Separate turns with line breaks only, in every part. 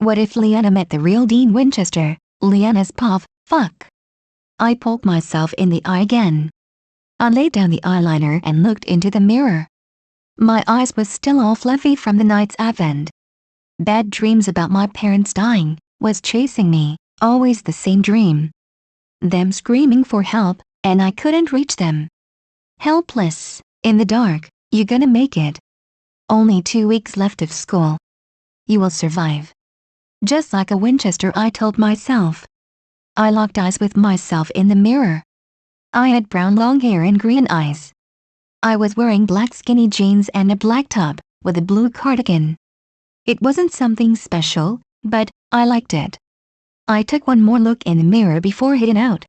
What if Liana met the real Dean Winchester? Liana's puff, fuck. I poked myself in the eye again. I laid down the eyeliner and looked into the mirror. My eyes was still all fluffy from the night's advent. Bad dreams about my parents dying was chasing me, always the same dream. Them screaming for help, and I couldn't reach them. Helpless, in the dark. You gonna make it. Only 2 weeks left of school. You will survive. Just like a Winchester, I told myself. I locked eyes with myself in the mirror. I had brown long hair and green eyes. I was wearing black skinny jeans and a black top, with a blue cardigan. It wasn't something special, but I liked it. I took one more look in the mirror before heading out.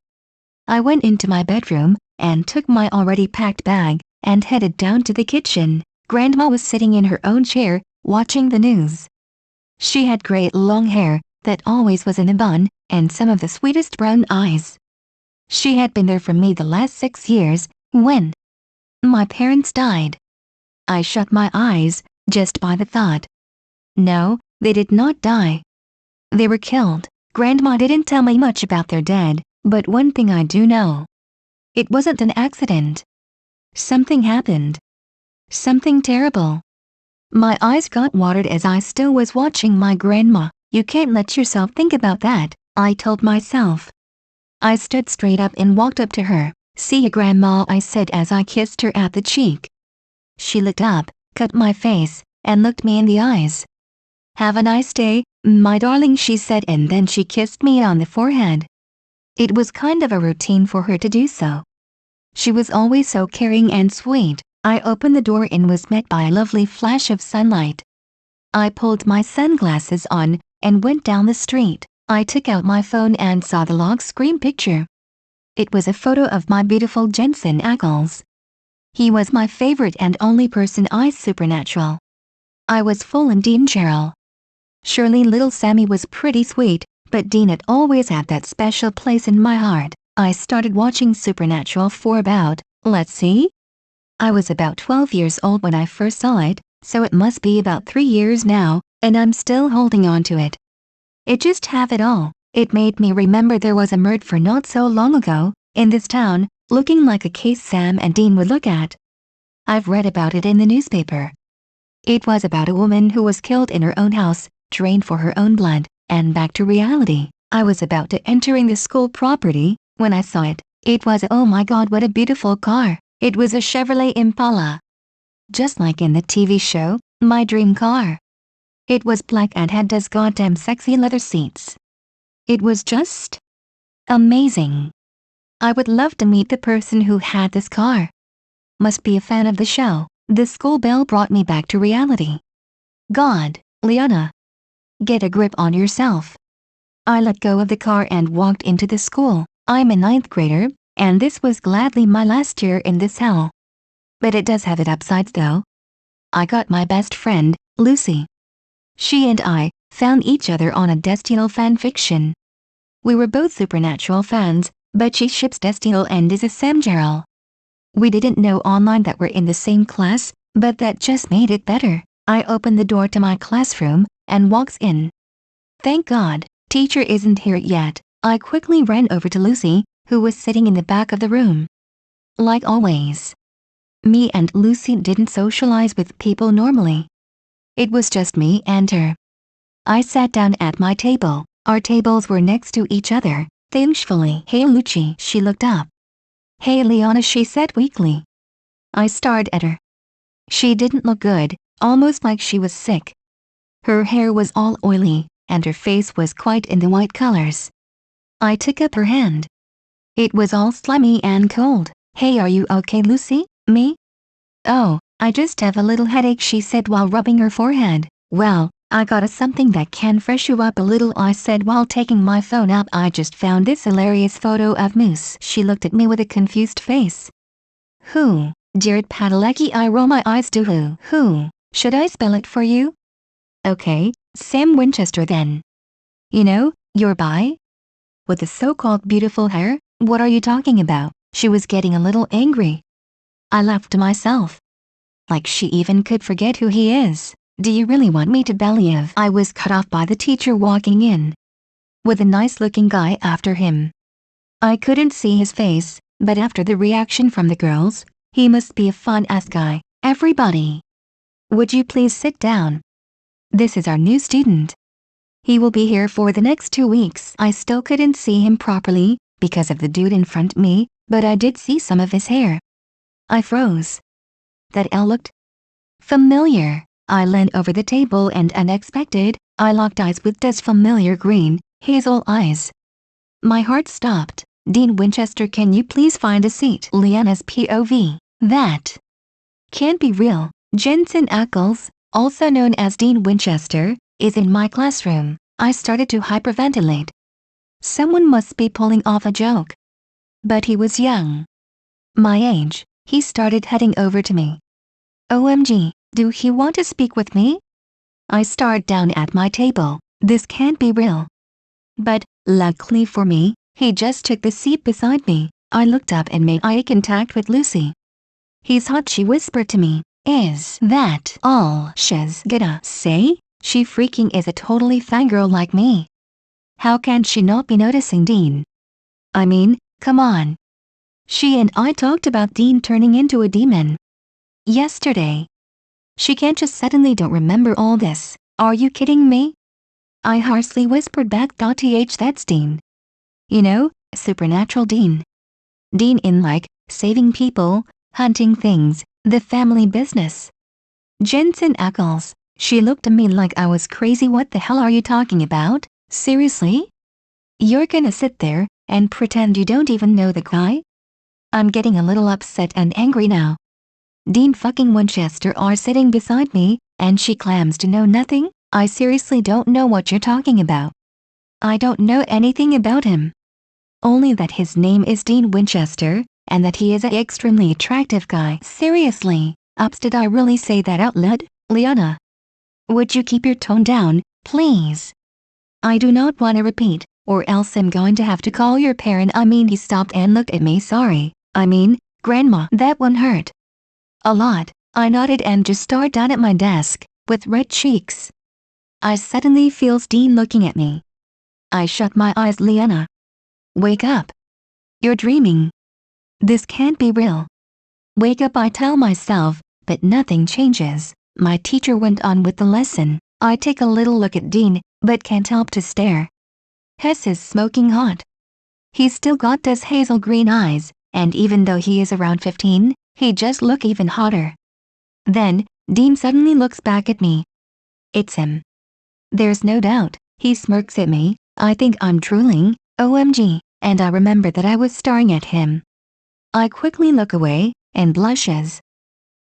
I went into my bedroom, and took my already packed bag, and headed down to the kitchen. Grandma was sitting in her own chair, watching the news. She had great long hair, that always was in a bun, and some of the sweetest brown eyes. She had been there for me the last 6 years, when my parents died. I shut my eyes, just by the thought. No, they did not die. They were killed. Grandma didn't tell me much about their dead, but one thing I do know. It wasn't an accident. Something happened. Something terrible. My eyes got watered as I still was watching my grandma. You can't let yourself think about that, I told myself. I stood straight up and walked up to her. See ya, Grandma, I said as I kissed her at the cheek. She looked up, cut my face, and looked me in the eyes. Have a nice day, my darling, she said, and then she kissed me on the forehead. It was kind of a routine for her to do so. She was always so caring and sweet. I opened the door and was met by a lovely flash of sunlight. I pulled my sunglasses on and went down the street. I took out my phone and saw the lock screen picture. It was a photo of my beautiful Jensen Ackles. He was my favorite and only person I supernatural. I was full in Dean Cheryl. Surely little Sammy was pretty sweet, but Dean had always had that special place in my heart. I started watching Supernatural for about, let's see? I was about 12 years old when I first saw it, so it must be about 3 years now, and I'm still holding on to it. It just have it all. It made me remember there was a murder not so long ago, in this town, looking like a case Sam and Dean would look at. I've read about it in the newspaper. It was about a woman who was killed in her own house, drained for her own blood, and back to reality. I was about to entering the school property, when I saw it. It was oh my god, what a beautiful car. It was a Chevrolet Impala. Just like in the TV show, my dream car. It was black and had those goddamn sexy leather seats. It was just amazing. I would love to meet the person who had this car. Must be a fan of the show. The school bell brought me back to reality. God, Liana. Get a grip on yourself. I let go of the car and walked into the school. I'm a 9th grader, and this was gladly my last year in this hell. But it does have its upsides though. I got my best friend, Lucy. She and I found each other on a Destinyl fan fiction. We were both Supernatural fans, but she ships Destinyl and is a Sam Gerald. We didn't know online that we're in the same class, but that just made it better. I opened the door to my classroom, and walks in. Thank God, teacher isn't here yet. I quickly ran over to Lucy, who was sitting in the back of the room. Like always. Me and Lucy didn't socialize with people normally. It was just me and her. I sat down at my table. Our tables were next to each other. Thankfully, hey Lucy, she looked up. Hey Liana, she said weakly. I stared at her. She didn't look good, almost like she was sick. Her hair was all oily, and her face was quite in the white colors. I took up her hand. It was all slimy and cold. Hey, are you okay, Lucy? Me? Oh, I just have a little headache, she said while rubbing her forehead. Well, I got something that can fresh you up a little, I said while taking my phone out. I just found this hilarious photo of Moose. She looked at me with a confused face. Who? Jared Padalecki. I roll my eyes to who? Should I spell it for you? Okay, Sam Winchester then. You know, you're bi? With the so-called beautiful hair? What are you talking about? She was getting a little angry. I laughed to myself. Like she even could forget who he is. Do you really want me to believe? I was cut off by the teacher walking in, with a nice-looking guy after him. I couldn't see his face, but after the reaction from the girls, he must be a fun-ass guy. Everybody, would you please sit down? This is our new student. He will be here for the next 2 weeks. I still couldn't see him properly because of the dude in front of me, but I did see some of his hair. I froze. That L looked familiar. I leaned over the table and unexpected, I locked eyes with those familiar green, hazel eyes. My heart stopped. Dean Winchester, can you please find a seat? Liana's POV. That can't be real. Jensen Ackles, also known as Dean Winchester, is in my classroom. I started to hyperventilate. Someone must be pulling off a joke. But he was young. My age. He started heading over to me. OMG, do he want to speak with me? I stared down at my table. This can't be real. But, luckily for me, he just took the seat beside me. I looked up and made eye contact with Lucy. He's hot, she whispered to me. Is that all she's gonna say? She freaking is a totally fangirl like me. How can she not be noticing Dean? I mean, come on. She and I talked about Dean turning into a demon yesterday. She can't just suddenly don't remember all this. Are you kidding me? I harshly whispered back. That's Dean. You know, supernatural Dean. Dean in like, saving people, hunting things, the family business. Jensen Ackles. She looked at me like I was crazy. What the hell are you talking about? Seriously? You're gonna sit there and pretend you don't even know the guy? I'm getting a little upset and angry now. Dean fucking Winchester are sitting beside me, and she claims to know nothing? I seriously don't know what you're talking about. I don't know anything about him. Only that his name is Dean Winchester, and that he is an extremely attractive guy. Seriously, ups, did I really say that out loud? Liana, would you keep your tone down, please? I do not want to repeat, or else I'm going to have to call your parent. He stopped and looked at me. Sorry, Grandma. That one hurt a lot. I nodded and just stared down at my desk, with red cheeks. I suddenly feels Dean looking at me. I shut my eyes. Liana, wake up. You're dreaming. This can't be real. Wake up, I tell myself, but nothing changes. My teacher went on with the lesson. I take a little look at Dean, but can't help to stare. Hess is smoking hot. He's still got those hazel green eyes, and even though he is around 15, he just look even hotter. Then, Dean suddenly looks back at me. It's him. There's no doubt. He smirks at me. I think I'm drooling, OMG, and I remember that I was staring at him. I quickly look away, and blushes.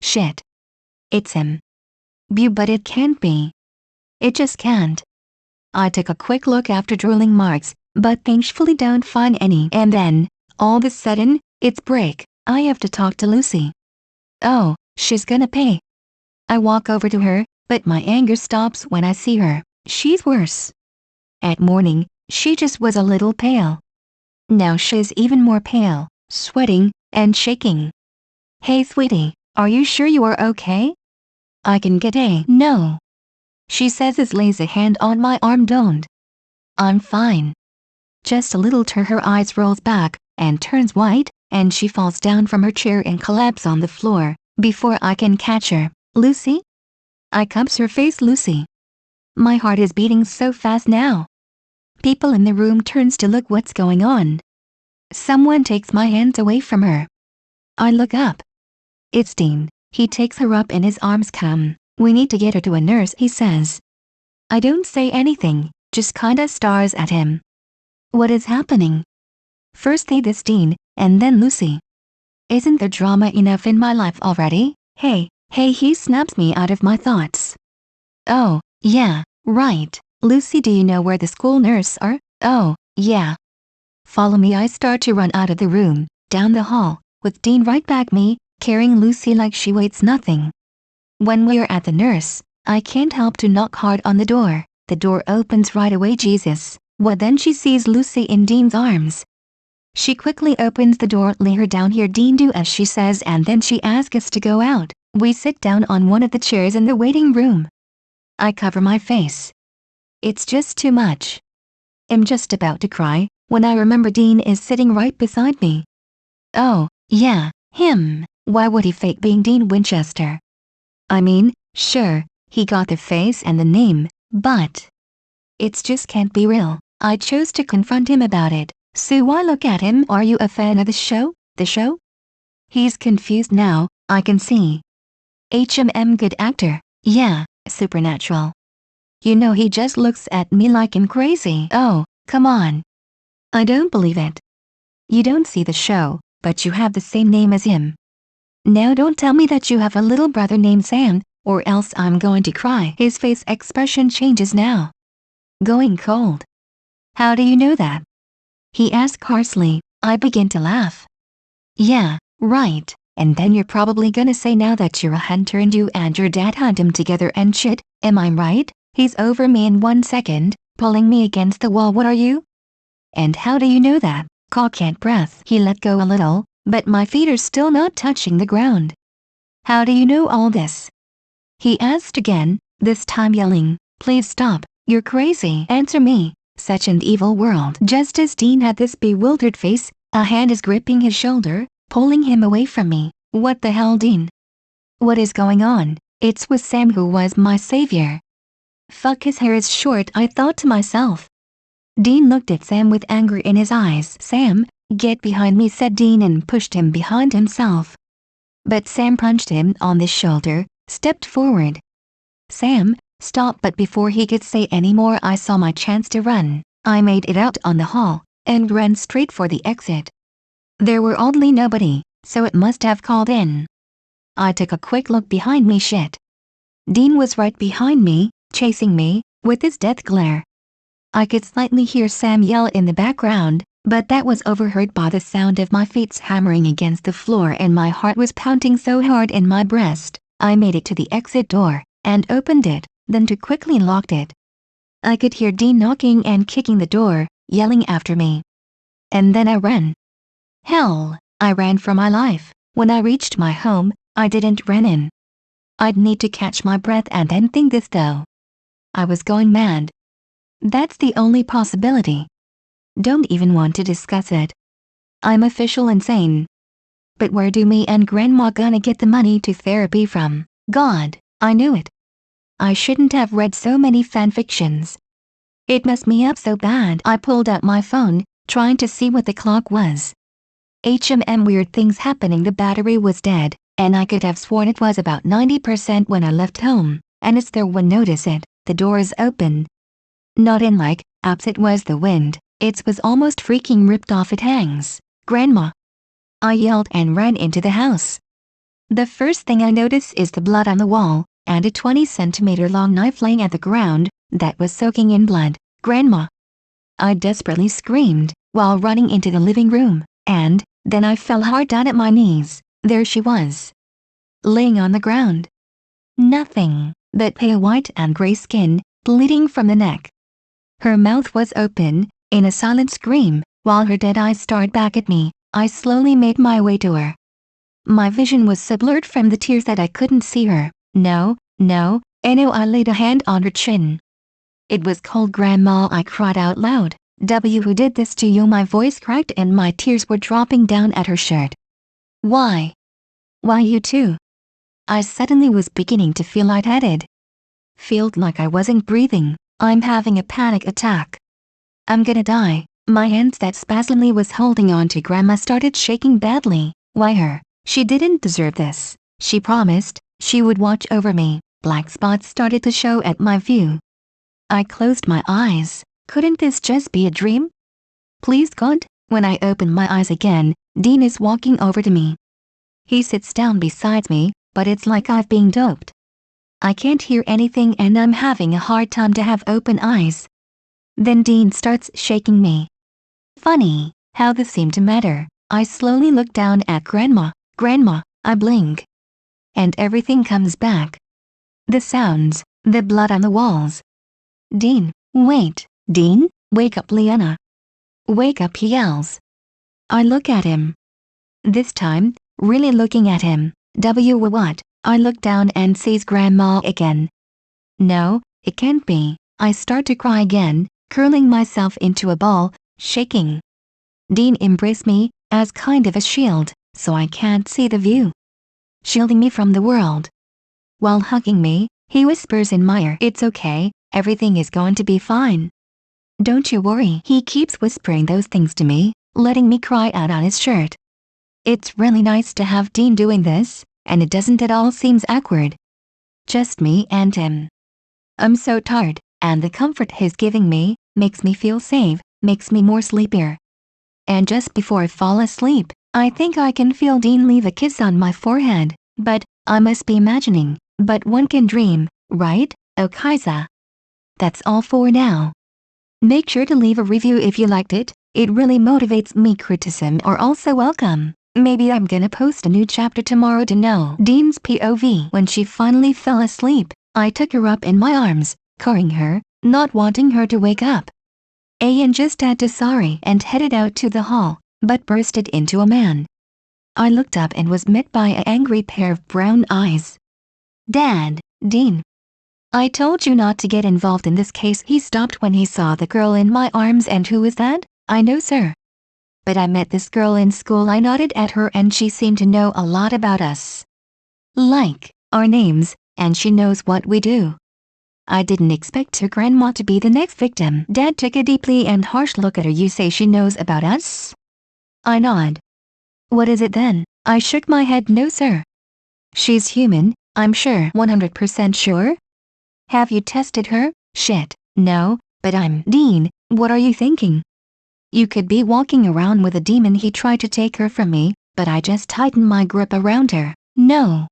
Shit. It's him. But it can't be. It just can't. I took a quick look after drooling marks, but thankfully don't find any. And then, all of a sudden, it's break. I have to talk to Lucy. Oh, she's gonna pay. I walk over to her, but my anger stops when I see her. She's worse. At morning, she just was a little pale. Now she's even more pale, sweating, and shaking. Hey sweetie, are you sure you are okay? I can get a no. She says as lays a hand on my arm. Don't. I'm fine. Just a little. Her eyes rolls back, and turns white, and she falls down from her chair and collapses on the floor, before I can catch her. Lucy? I cups her face. Lucy. My heart is beating so fast now. People in the room turns to look what's going on. Someone takes my hands away from her. I look up. It's Dean. He takes her up in his arms. Come, we need to get her to a nurse, he says. I don't say anything, just kinda stares at him. What is happening? First this Dean, and then Lucy. Isn't there drama enough in my life already? Hey, he snaps me out of my thoughts. Oh, yeah, right. Lucy, do you know where the school nurse are? Oh, yeah. Follow me. I start to run out of the room, down the hall, with Dean right back me, carrying Lucy like she weighs nothing. When we're at the nurse, I can't help to knock hard on the door. The door opens right away. Jesus, what? Then she sees Lucy in Dean's arms. She quickly opens the door. Lay her down here, Dean, do as she says, and then she asks us to go out. We sit down on one of the chairs in the waiting room. I cover my face. It's just too much. I'm just about to cry when I remember Dean is sitting right beside me. Oh, yeah, him. Why would he fake being Dean Winchester? I mean, sure, he got the face and the name, but it just can't be real. I chose to confront him about it. So why look at him? Are you a fan of the show? The show? He's confused now, I can see. Good actor. Yeah, supernatural. You know he just looks at me like I'm crazy. Oh, come on. I don't believe it. You don't see the show, but you have the same name as him. Now don't tell me that you have a little brother named Sam, or else I'm going to cry. His face expression changes now. Going cold. How do you know that? He asked harshly. I begin to laugh. Yeah, right. And then you're probably gonna say now that you're a hunter and you and your dad hunt him together and shit, am I right? He's over me in 1 second, pulling me against the wall. What are you? And how do you know that? Can't breath. He let go a little, but my feet are still not touching the ground. How do you know all this? He asked again, this time yelling, please stop, you're crazy. Answer me. Such an evil world. Just as Dean had this bewildered face, a hand is gripping his shoulder, pulling him away from me. What the hell, Dean? What is going on? It was Sam who was my savior. Fuck, his hair is short, I thought to myself. Dean looked at Sam with anger in his eyes. Sam, get behind me, said Dean and pushed him behind himself. But Sam punched him on the shoulder, stepped forward. Sam, stop, but before he could say any more I saw my chance to run. I made it out on the hall, and ran straight for the exit. There were oddly nobody, so it must have called in. I took a quick look behind me. Shit. Dean was right behind me, chasing me, with his death glare. I could slightly hear Sam yell in the background, but that was overheard by the sound of my feet hammering against the floor, and my heart was pounding so hard in my breast. I made it to the exit door, and opened it, then too quickly locked it. I could hear Dean knocking and kicking the door, yelling after me. And then I ran. Hell, I ran for my life. When I reached my home, I didn't run in. I'd need to catch my breath and then think this though. I was going mad. That's the only possibility. Don't even want to discuss it. I'm official insane. But where do me and Grandma gonna get the money to therapy from? God, I knew it. I shouldn't have read so many fanfictions. It messed me up so bad. I pulled out my phone, trying to see what the clock was. Weird things happening. The battery was dead, and I could have sworn it was about 90% when I left home, and it's there when notice it. The door is open. Not in like, apps, it was the wind. It was almost freaking ripped off. It hangs. Grandma. I yelled and ran into the house. The first thing I notice is the blood on the wall, and a 20-centimeter long knife laying at the ground, that was soaking in blood. Grandma. I desperately screamed, while running into the living room, and then I fell hard down at my knees. There she was. Laying on the ground. Nothing but pale white and gray skin, bleeding from the neck. Her mouth was open, in a silent scream, while her dead eyes stared back at me. I slowly made my way to her. My vision was so blurred from the tears that I couldn't see her. No, I laid a hand on her chin. It was cold. Grandma, I cried out loud. Who did this to you? My voice cracked and my tears were dropping down at her shirt. Why? Why you too? I suddenly was beginning to feel lightheaded. Felt like I wasn't breathing. I'm having a panic attack. I'm gonna die. My hands that spasmodically was holding on to Grandma started shaking badly. Why her? She didn't deserve this. She promised she would watch over me. Black spots started to show at my view. I closed my eyes. Couldn't this just be a dream? Please God. When I opened my eyes again, Dean is walking over to me. He sits down beside me, but it's like I've been doped. I can't hear anything and I'm having a hard time to have open eyes. Then Dean starts shaking me. Funny how this seemed to matter. I slowly look down at Grandma. Grandma, I blink. And everything comes back. The sounds, the blood on the walls. Dean, wait. Dean, wake up. Liana. Wake up, he yells. I look at him. This time, really looking at him. What? I look down and sees Grandma again. No, it can't be. I start to cry again, curling myself into a ball, shaking. Dean embraced me, as kind of a shield, so I can't see the view, shielding me from the world. While hugging me, he whispers in my ear, "It's okay, everything is going to be fine. Don't you worry." He keeps whispering those things to me, letting me cry out on his shirt. It's really nice to have Dean doing this, and it doesn't at all seems awkward. Just me and him. I'm so tired, and the comfort he's giving me makes me feel safe, makes me more sleepier. And just before I fall asleep, I think I can feel Dean leave a kiss on my forehead, but I must be imagining. But one can dream, right? Oh Kaisa. That's all for now. Make sure to leave a review if you liked it. It really motivates me. Criticism are also welcome. Maybe I'm gonna post a new chapter tomorrow to know Dean's POV. When she finally fell asleep, I took her up in my arms, covering her, not wanting her to wake up. Ian just had to sorry and headed out to the hall, but bursted into a man. I looked up and was met by an angry pair of brown eyes. "Dad, Dean. I told you not to get involved in this case." He stopped when he saw the girl in my arms. "And who is that?" "I know, sir. But I met this girl in school." I nodded at her, and she seemed to know a lot about us. Like our names, and she knows what we do. I didn't expect her grandma to be the next victim. Dad took a deeply and harsh look at her. "You say she knows about us?" I nod. "What is it then?" I shook my head. "No, sir. She's human, I'm sure." "100% sure? Have you tested her?" "Shit, no, but I'm Dean. What are you thinking? You could be walking around with a demon." He tried to take her from me, but I just tightened my grip around her. "No.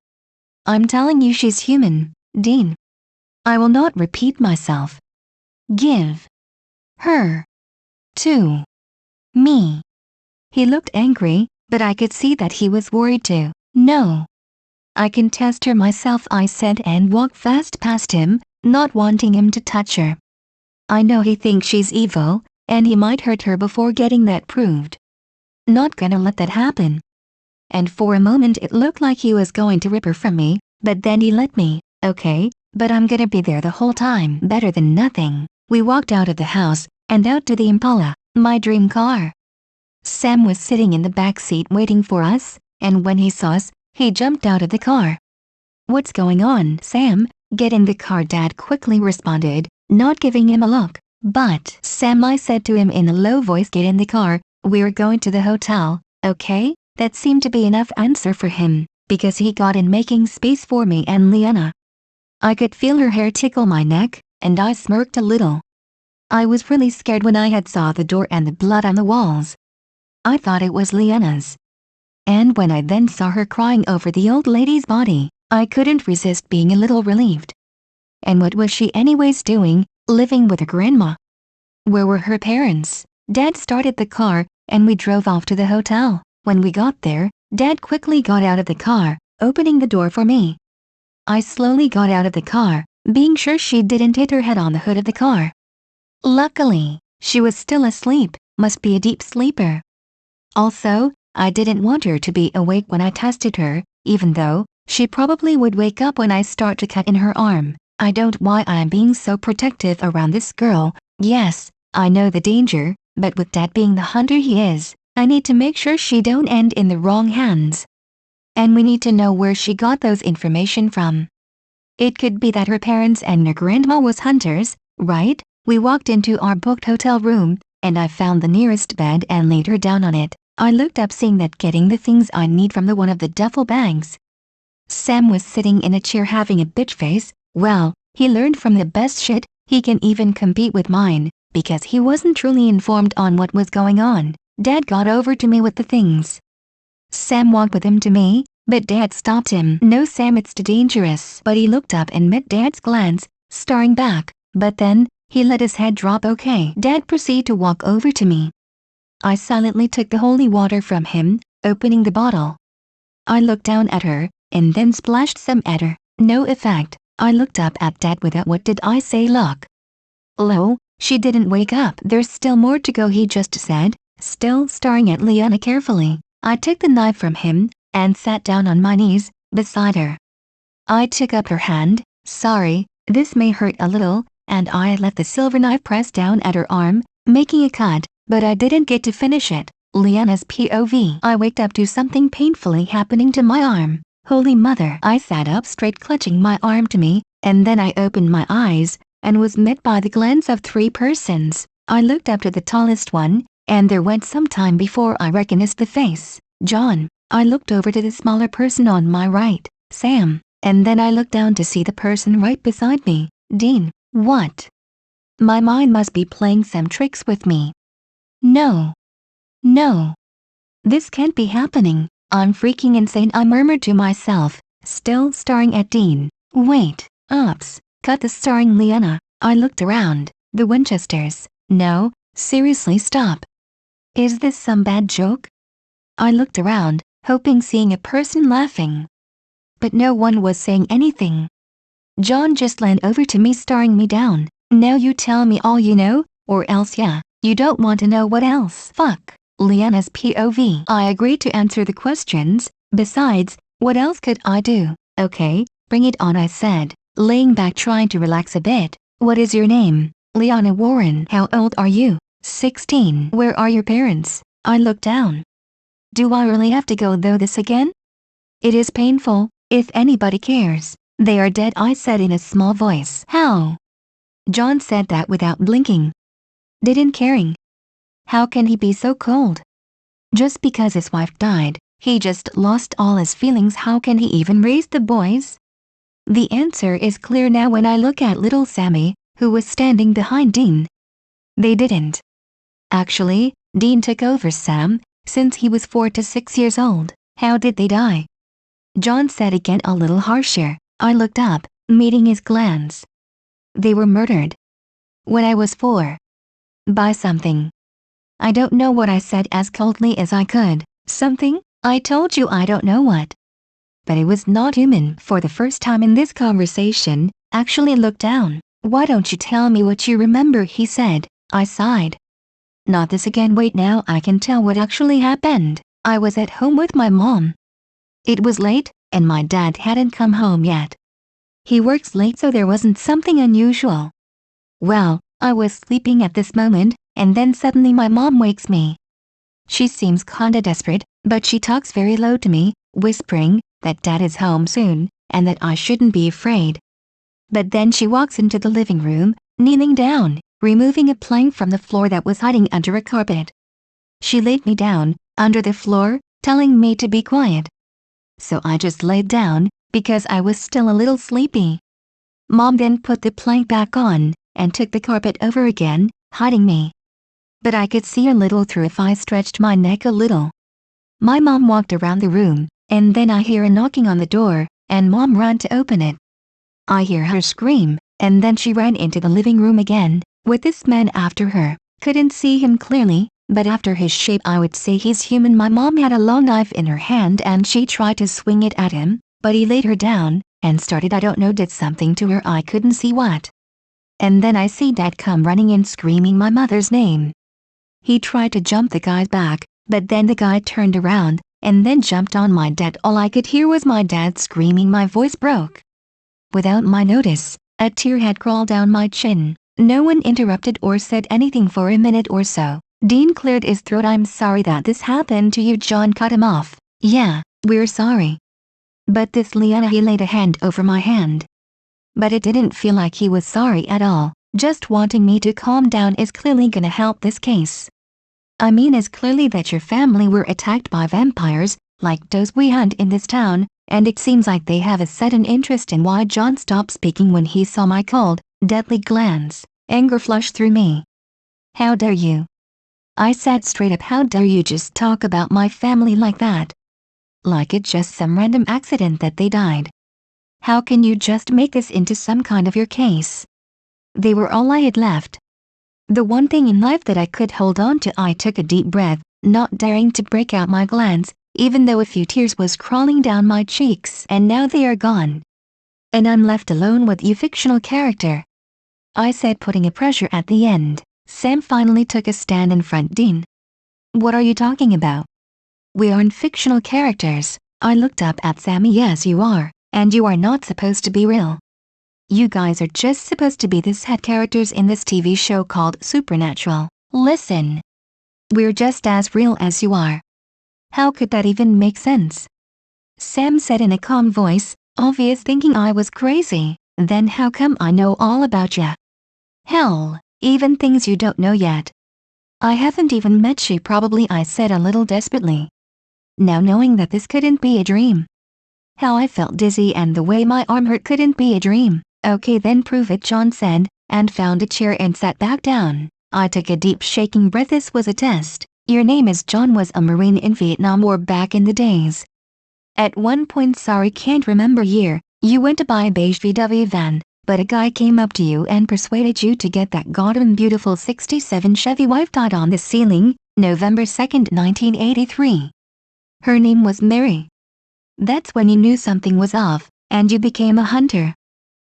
I'm telling you she's human, Dean. I will not repeat myself. Give her to me." He looked angry, but I could see that he was worried too. "No. I can test her myself," I said, and walked fast past him, not wanting him to touch her. I know he thinks she's evil, and he might hurt her before getting that proved. Not gonna let that happen. And for a moment it looked like he was going to rip her from me, but then he let me. "Okay, but I'm gonna be there the whole time." Better than nothing. We walked out of the house, and out to the Impala, my dream car. Sam was sitting in the back seat waiting for us, and when he saw us, he jumped out of the car. "What's going on, Sam? Get in the car," Dad quickly responded, not giving him a look. "But Sam," I said to him in a low voice, "get in the car, we're going to the hotel, okay?" That seemed to be enough answer for him, because he got in, making space for me and Liana. I could feel her hair tickle my neck, and I smirked a little. I was really scared when I had saw the door and the blood on the walls. I thought it was Liana's. And when I then saw her crying over the old lady's body, I couldn't resist being a little relieved. And what was she anyways doing, living with her grandma? Where were her parents? Dad started the car, and we drove off to the hotel. When we got there, Dad quickly got out of the car, opening the door for me. I slowly got out of the car, being sure she didn't hit her head on the hood of the car. Luckily, she was still asleep, must be a deep sleeper. Also, I didn't want her to be awake when I tested her, even though she probably would wake up when I start to cut in her arm. I don't know why I'm being so protective around this girl. Yes, I know the danger, but with Dad being the hunter he is, I need to make sure she don't end in the wrong hands. And we need to know where she got those information from. It could be that her parents and her grandma was hunters, right? We walked into our booked hotel room, and I found the nearest bed and laid her down on it. I looked up, seeing that getting the things I need from one of the duffel bags. Sam was sitting in a chair having a bitch face. Well, he learned from the best shit. He can even compete with mine, because he wasn't truly informed on what was going on. Dad got over to me with the things. Sam walked with him to me, but Dad stopped him. "No, Sam, it's too dangerous." But he looked up and met Dad's glance, staring back, but then he let his head drop. "Okay." Dad proceeded to walk over to me. I silently took the holy water from him, opening the bottle. I looked down at her, and then splashed some at her. No effect. I looked up at Dad with a "what did I say" look. "Lo, she didn't wake up." "There's still more to go," he just said, still staring at Liana carefully. I took the knife from him, and sat down on my knees, beside her. I took up her hand. "Sorry, This may hurt a little, and I let the silver knife press down at her arm, making a cut, but I didn't get to finish it. Liana's POV. I waked up to something painfully happening to my arm. Holy mother! I sat up straight, clutching my arm to me, and then I opened my eyes, and was met by the glance of 3 persons. I looked up to the tallest one, and there went some time before I recognized the face. John. I looked over to the smaller person on my right, Sam, and then I looked down to see the person right beside me, Dean. What? My mind must be playing some tricks with me. No. No. This can't be happening. I'm freaking insane, I murmured to myself, still staring at Dean. Wait, ups, cut the starring Liana. I looked around. The Winchesters. No, seriously, stop. Is this some bad joke? I looked around, hoping seeing a person laughing. But no one was saying anything. John just leaned over to me, staring me down. Now you tell me all you know, or else you don't want to know what else. Fuck. Liana's POV. I agreed to answer the questions. Besides, what else could I do? Okay, bring it on, I said, laying back trying to relax a bit. What is your name? Liana Warren. How old are you? 16. Where are your parents? I looked down. Do I really have to go through this again? It is painful, if anybody cares. They are dead, I said in a small voice. How? John said that without blinking. Didn't caring. How can he be so cold? Just because his wife died, he just lost all his feelings. How can he even raise the boys? The answer is clear now when I look at little Sammy, who was standing behind Dean. They didn't. Actually, Dean took over Sam, since he was 4 to 6 years old. How did they die? John said again, a little harsher. I looked up, meeting his glance. They were murdered. When I was 4. By something. I don't know what, I said as coldly as I could. Something? I told you I don't know what. But it was not human. For the first time in this conversation, actually looked down. Why don't you tell me what you remember, he said. I sighed. Not this again. Wait, now I can tell what actually happened. I was at home with my mom. It was late, and my dad hadn't come home yet. He works late, so there wasn't something unusual. Well, I was sleeping at this moment, and then suddenly my mom wakes me. She seems kinda desperate, but she talks very low to me, whispering that Dad is home soon, and that I shouldn't be afraid. But then she walks into the living room, kneeling down, removing a plank from the floor that was hiding under a carpet. She laid me down, under the floor, telling me to be quiet. So I just laid down, because I was still a little sleepy. Mom then put the plank back on, and took the carpet over again, hiding me. But I could see a little through if I stretched my neck a little. My mom walked around the room, and then I hear a knocking on the door, and Mom ran to open it. I hear her scream, and then she ran into the living room again, with this man after her. Couldn't see him clearly, but after his shape I would say he's human. My mom had a long knife in her hand and she tried to swing it at him, but he laid her down, and started, I don't know, did something to her, I couldn't see what. And then I see Dad come running in screaming my mother's name. He tried to jump the guy's back, but then the guy turned around, and then jumped on my dad. All I could hear was my dad screaming. My voice broke. Without my notice, a tear had crawled down my chin. No one interrupted or said anything for a minute or so. Dean cleared his throat. I'm sorry that this happened to you. John cut him off. Yeah, we're sorry. But this Liana, he laid a hand over my hand. But it didn't feel like he was sorry at all. Just wanting me to calm down is clearly gonna help this case. I mean, it's clearly that your family were attacked by vampires, like those we hunt in this town, and it seems like they have a sudden interest in why John stopped speaking when he saw my cold, deadly glance. Anger flushed through me. How dare you? I said straight up, how dare you just talk about my family like that? Like it's just some random accident that they died. How can you just make this into some kind of your case? They were all I had left. The one thing in life that I could hold on to. I took a deep breath, not daring to break out my glance, even though a few tears was crawling down my cheeks. And now they are gone. And I'm left alone with you, fictional character. I said, putting a pressure at the end. Sam finally took a stand in front. Dean. What are you talking about? We aren't fictional characters. I looked up at Sammy. Yes, you are, and you are not supposed to be real. You guys are just supposed to be the set characters in this TV show called Supernatural. Listen. We're just as real as you are. How could that even make sense? Sam said in a calm voice, obvious thinking I was crazy. Then how come I know all about ya? Hell, even things you don't know yet. I haven't even met you probably, I said a little desperately. Now knowing that this couldn't be a dream. How I felt dizzy and the way my arm hurt couldn't be a dream. Okay then prove it, John said, and found a chair and sat back down. I took a deep shaking breath. This was a test. Your name is John, was a Marine in Vietnam War back in the days. At one point, sorry can't remember year, you went to buy a beige VW van, but a guy came up to you and persuaded you to get that goddamn beautiful 67 Chevy wife died on the ceiling, November 2nd, 1983. Her name was Mary. That's when you knew something was off, and you became a hunter.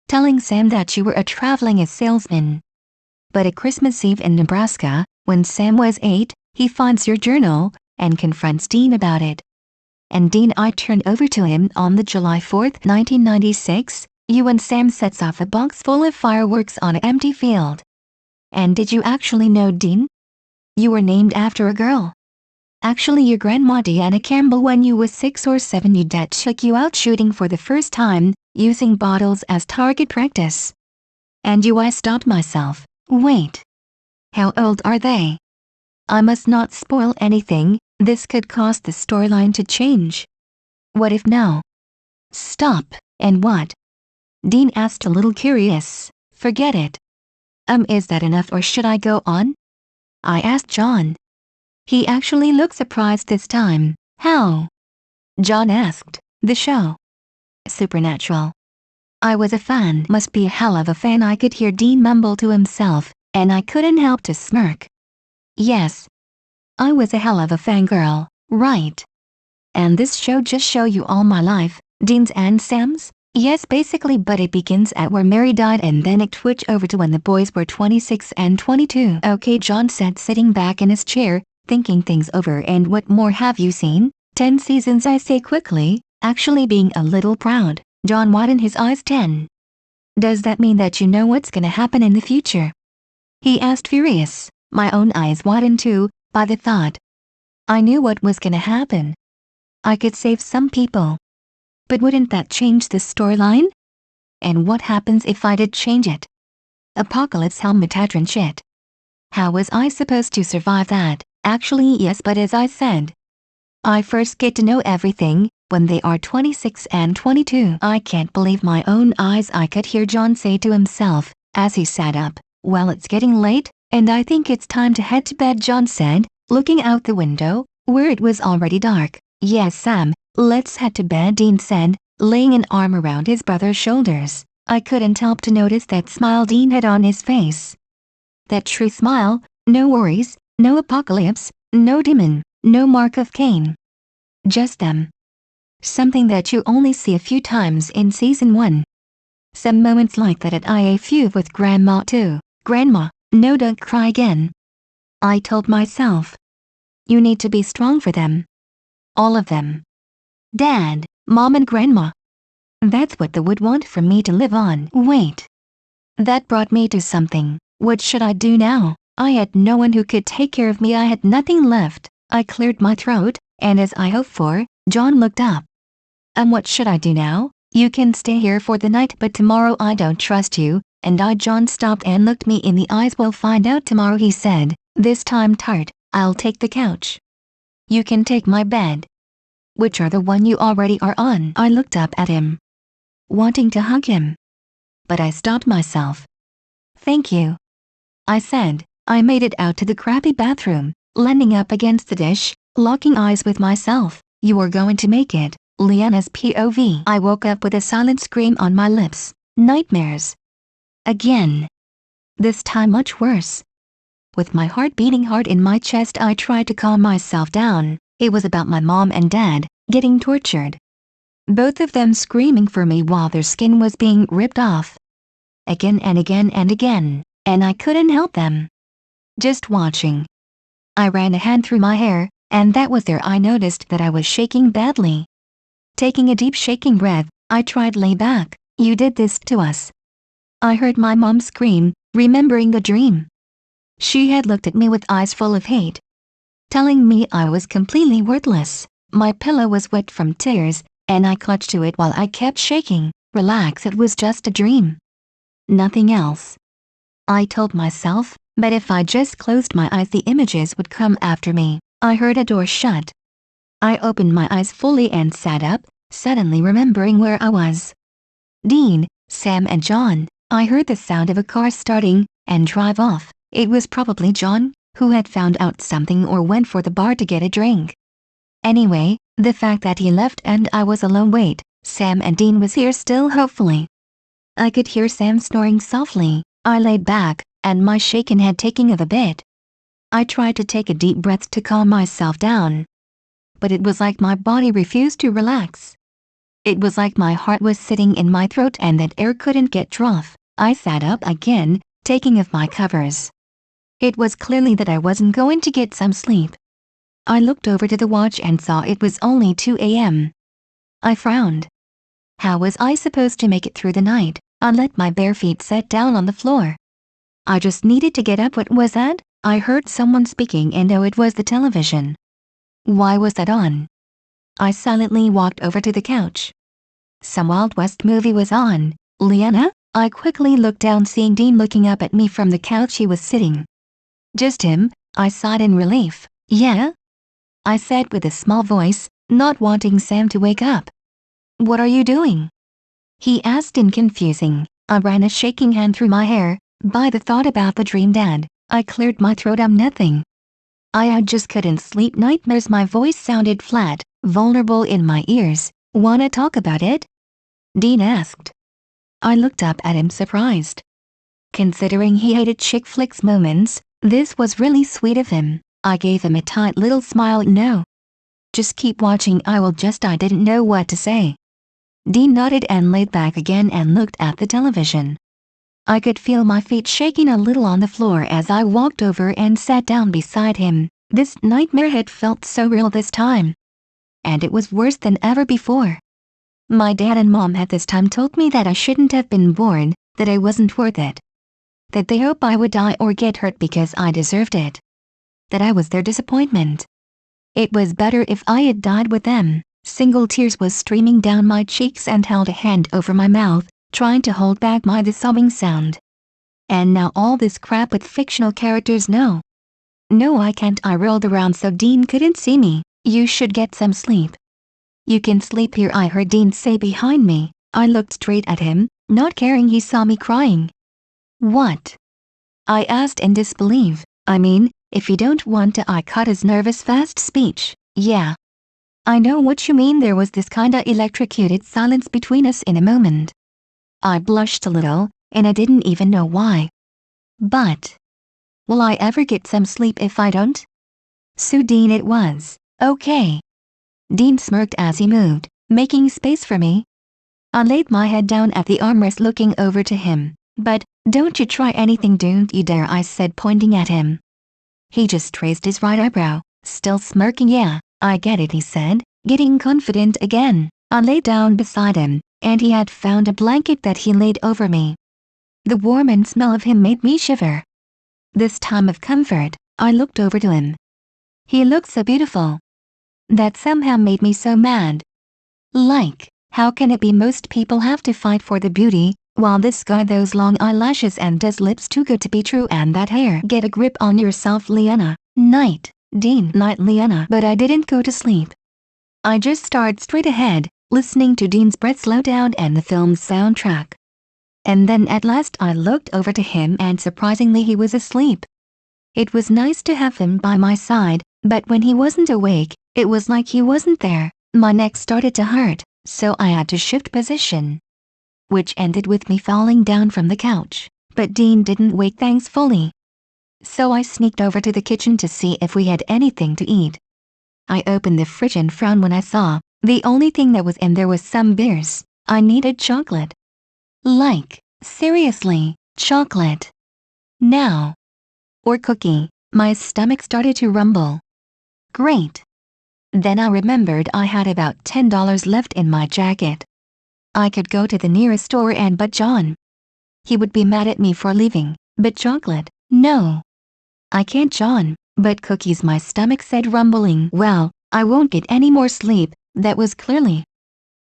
Telling Sam that you were a traveling as salesman. But at Christmas Eve in Nebraska, when Sam was 8, he finds your journal, and confronts Dean about it. And Dean I turned over to him on the July 4th, 1996, you and Sam sets off a box full of fireworks on an empty field. And did you actually know Dean? You were named after a girl. Actually your grandma Deanna Campbell, when you was 6 or 7 your dad took you out shooting for the first time, using bottles as target practice. And I stopped myself. Wait. How old are they? I must not spoil anything, this could cause the storyline to change. What if no? Stop, and what? Dean asked a little curious. Forget it. Is that enough or should I go on? I asked John. He actually looked surprised this time. How? John asked. The show. Supernatural. I was a fan. Must be a hell of a fan, I could hear Dean mumble to himself, and I couldn't help to smirk. Yes. I was a hell of a fangirl, right? And this show just show you all my life, Dean's and Sam's? Yes basically, but it begins at where Mary died and then it switched over to when the boys were 26 and 22. Okay, John said, sitting back in his chair, thinking things over. And what more have you seen? 10 seasons, I say quickly, actually being a little proud. John widened his eyes. 10. Does that mean that you know what's gonna happen in the future? He asked, furious. My own eyes widened too, by the thought. I knew what was gonna happen. I could save some people. But wouldn't that change the storyline? And what happens if I did change it? Apocalypse, hell, Metatron shit. How was I supposed to survive that? Actually yes, but as I said, I first get to know everything when they are 26 and 22. I can't believe my own eyes, I could hear John say to himself, as he sat up. Well, it's getting late, and I think it's time to head to bed, John said, looking out the window, where it was already dark. Yes, Sam, let's head to bed, Dean said, laying an arm around his brother's shoulders. I couldn't help to notice that smile Dean had on his face. That true smile, no worries, no apocalypse, no demon, no mark of Cain. Just them. Something that you only see a few times in season 1. Some moments like that at a few with Grandma too. Grandma, no, don't cry again. I told myself. You need to be strong for them. All of them. Dad, Mom and Grandma. That's what they would want for me to live on. Wait. That brought me to something. What should I do now? I had no one who could take care of me. I had nothing left. I cleared my throat, and as I hoped for, John looked up. What should I do now? You can stay here for the night, but tomorrow I don't trust you, and John stopped and looked me in the eyes. We'll find out tomorrow, he said, this time tired. I'll take the couch. You can take my bed. Which are the one you already are on? I looked up at him, wanting to hug him. But I stopped myself. Thank you, I said. I made it out to the crappy bathroom, leaning up against the dish, locking eyes with myself. You are going to make it, Liana's POV. I woke up with a silent scream on my lips. Nightmares. Again. This time much worse. With my heart beating hard in my chest, I tried to calm myself down. It was about my mom and dad, getting tortured. Both of them screaming for me while their skin was being ripped off. Again and again and again, and I couldn't help them. Just watching. I ran a hand through my hair, and that was there I noticed that I was shaking badly. Taking a deep shaking breath, I tried lay back. You did this to us. I heard my mom scream, remembering the dream. She had looked at me with eyes full of hate, telling me I was completely worthless. My pillow was wet from tears, and I clutched to it while I kept shaking. Relax, it was just a dream. Nothing else, I told myself, but if I just closed my eyes the images would come after me. I heard a door shut. I opened my eyes fully and sat up, suddenly remembering where I was. Dean, Sam and John. I heard the sound of a car starting and drive off. It was probably John, who had found out something or went for the bar to get a drink. Anyway, the fact that he left and I was alone. Wait, Sam and Dean was here still, hopefully. I could hear Sam snoring softly. I laid back, and my shaken head taking of a bit. I tried to take a deep breath to calm myself down, but it was like my body refused to relax. It was like my heart was sitting in my throat and that air couldn't get off. I sat up again, taking off my covers. It was clearly that I wasn't going to get some sleep. I looked over to the watch and saw it was only 2 a.m. I frowned. How was I supposed to make it through the night? I let my bare feet set down on the floor. I just needed to get up. What was that? I heard someone speaking and oh, it was the television. Why was that on? I silently walked over to the couch. Some Wild West movie was on. Liana? I quickly looked down, seeing Dean looking up at me from the couch he was sitting. Just him? I sighed in relief. Yeah? I said with a small voice, not wanting Sam to wake up. What are you doing? He asked in confusing. I ran a shaking hand through my hair. By the thought about the dream, Dad, I cleared my throat. Nothing. I just couldn't sleep. Nightmares. My voice sounded flat, vulnerable in my ears. Wanna talk about it? Dean asked. I looked up at him, surprised. Considering he hated chick flicks moments, this was really sweet of him. I gave him a tight little smile. No. Just keep watching. I didn't know what to say. Dean nodded and laid back again and looked at the television. I could feel my feet shaking a little on the floor as I walked over and sat down beside him. This nightmare had felt so real this time. And it was worse than ever before. My dad and mom had this time told me that I shouldn't have been born, that I wasn't worth it. That they hope I would die or get hurt because I deserved it. That I was their disappointment. It was better if I had died with them. Single tears was streaming down my cheeks and held a hand over my mouth, trying to hold back the sobbing sound. And now all this crap with fictional characters. No. No, I can't. I rolled around so Dean couldn't see me. You should get some sleep. You can sleep here, I heard Dean say behind me. I looked straight at him, not caring he saw me crying. What? I asked in disbelief. I mean, if you don't want to. I cut his nervous fast speech. Yeah. I know what you mean. There was this kinda electrocuted silence between us in a moment. I blushed a little, and I didn't even know why. But will I ever get some sleep if I don't? So Dean it was. Okay. Dean smirked as he moved, making space for me. I laid my head down at the armrest looking over to him. But, don't you try anything, don't you dare, I said, pointing at him. He just raised his right eyebrow, still smirking. Yeah, I get it, he said, getting confident again. I lay down beside him, and he had found a blanket that he laid over me. The warm and smell of him made me shiver. This time of comfort, I looked over to him. He looked so beautiful. That somehow made me so mad. Like, how can it be most people have to fight for the beauty, while this guy, those long eyelashes and his lips too good to be true, and that hair? Get a grip on yourself, Liana. Night, Dean. Night, Liana. But I didn't go to sleep. I just stared straight ahead, listening to Dean's breath slow down and the film's soundtrack. And then at last I looked over to him and surprisingly he was asleep. It was nice to have him by my side, but when he wasn't awake, it was like he wasn't there. My neck started to hurt, so I had to shift position, which ended with me falling down from the couch. But Dean didn't wake, thankfully. So I sneaked over to the kitchen to see if we had anything to eat. I opened the fridge and frowned when I saw the only thing that was in there was some beers. I needed chocolate. Like, seriously, chocolate. Now. Or cookie. My stomach started to rumble. Great. Then I remembered I had about $10 left in my jacket. I could go to the nearest store and but John he would be mad at me for leaving, but chocolate, no. I can't, John, but cookies, my stomach said, rumbling. Well, I won't get any more sleep, that was clearly.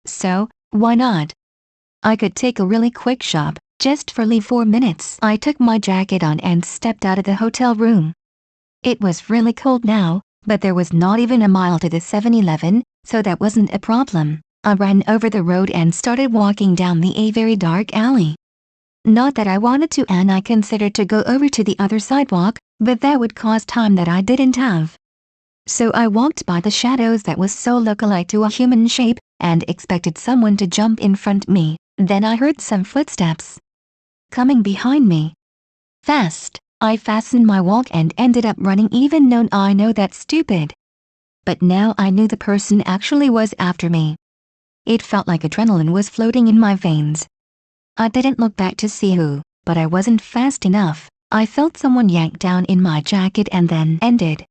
So, why not? I could take a really quick shop, just for 4 minutes. I took my jacket on and stepped out of the hotel room. It was really cold now, but there was not even a mile to the 7-Eleven, so that wasn't a problem. I ran over the road and started walking down a very dark alley. Not that I wanted to, and I considered to go over to the other sidewalk, but that would cost time that I didn't have. So I walked by the shadows that was so lookalike to a human shape, and expected someone to jump in front of me. Then I heard some footsteps coming behind me. Fast. I fastened my walk and ended up running, even though I know that's stupid. But now I knew the person actually was after me. It felt like adrenaline was floating in my veins. I didn't look back to see who, but I wasn't fast enough. I felt someone yank down in my jacket and then ended.